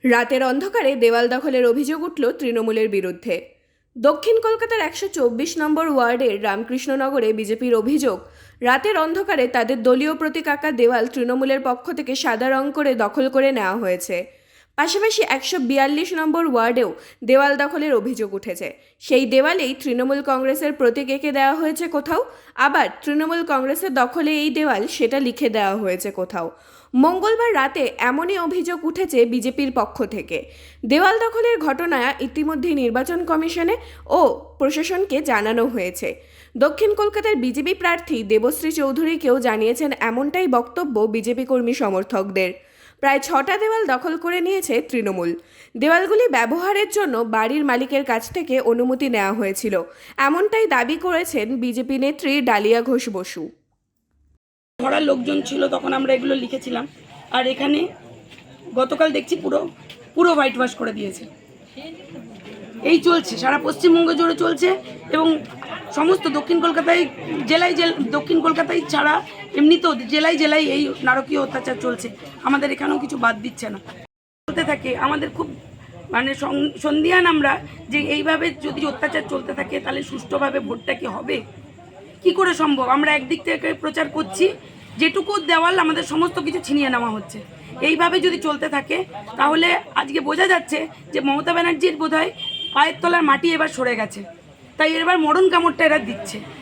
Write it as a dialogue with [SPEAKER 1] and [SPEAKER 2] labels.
[SPEAKER 1] রাতের অন্ধকারে দেওয়াল দখলের অভিযোগ উঠল তৃণমূলের বিরুদ্ধে। দক্ষিণ কলকাতার 124 নম্বর ওয়ার্ডের রামকৃষ্ণনগরে বিজেপির অভিযোগ, রাতের অন্ধকারে তাদের দলীয় প্রতীক আঁকা দেওয়াল তৃণমূলের পক্ষ থেকে সাদা রং করে দখল করে নেওয়া হয়েছে। পাশাপাশি 142 নম্বর ওয়ার্ডেও দেওয়াল দখলের অভিযোগ উঠেছে। সেই দেওয়ালেই তৃণমূল কংগ্রেসের প্রতীক এঁকে দেওয়া হয়েছে কোথাও, আবার তৃণমূল কংগ্রেসের দখলে এই দেওয়াল সেটা লিখে দেওয়া হয়েছে কোথাও। মঙ্গলবার রাতে এমনই অভিযোগ উঠেছে বিজেপির পক্ষ থেকে। দেওয়াল দখলের ঘটনা ইতিমধ্যেই নির্বাচন কমিশনে ও প্রশাসনকে জানানো হয়েছে। দক্ষিণ কলকাতার বিজেপি প্রার্থী দেবশ্রী চৌধুরীকেও জানিয়েছেন এমনটাই বক্তব্য বিজেপি কর্মী সমর্থকদের। প্রায় 6টা দেওয়াল দখল করে নিয়েছে তৃণমূল। দেওয়ালগুলি ব্যবহারের জন্য বাড়ির মালিকের কাছ থেকে অনুমতি নেওয়া হয়েছিল, এমনটাই দাবি করেছেন বিজেপি নেত্রী ডালিয়া ঘোষ বসু।
[SPEAKER 2] ধরার লোকজন ছিল তখন আমরা এগুলো লিখেছিলাম, আর এখানে গতকাল দেখছি পুরো পুরো হোয়াইট ওয়াশ করে দিয়েছে। এই চলছে সারা পশ্চিমবঙ্গ জুড়ে চলছে, এবং সমস্ত দক্ষিণ কলকাতায় দক্ষিণ কলকাতায় ছাড়া এমনিতেও জেলায় জেলায় এই নারকীয় অত্যাচার চলছে। আমাদের এখানেও কিছু বাদ দিচ্ছে না, চলতে থাকে। আমাদের খুব সন্দিহান আমরা যে এইভাবে যদি অত্যাচার চলতে থাকে তাহলে সুষ্ঠুভাবে ভোটটা কি হবে, কি করে সম্ভব? আমরা একদিক থেকে প্রচার করছি, যেটুকু দেওয়াল আমাদের সমস্ত কিছু ছিনিয়ে নেওয়া হচ্ছে। এইভাবে যদি চলতে থাকে তাহলে আজকে বোঝা যাচ্ছে যে মমতা ব্যানার্জির বোধহয় পায়ের তলার মাটি এবার সরে গেছে, তাই এবার মরণ কামড়টা এরা দিচ্ছে।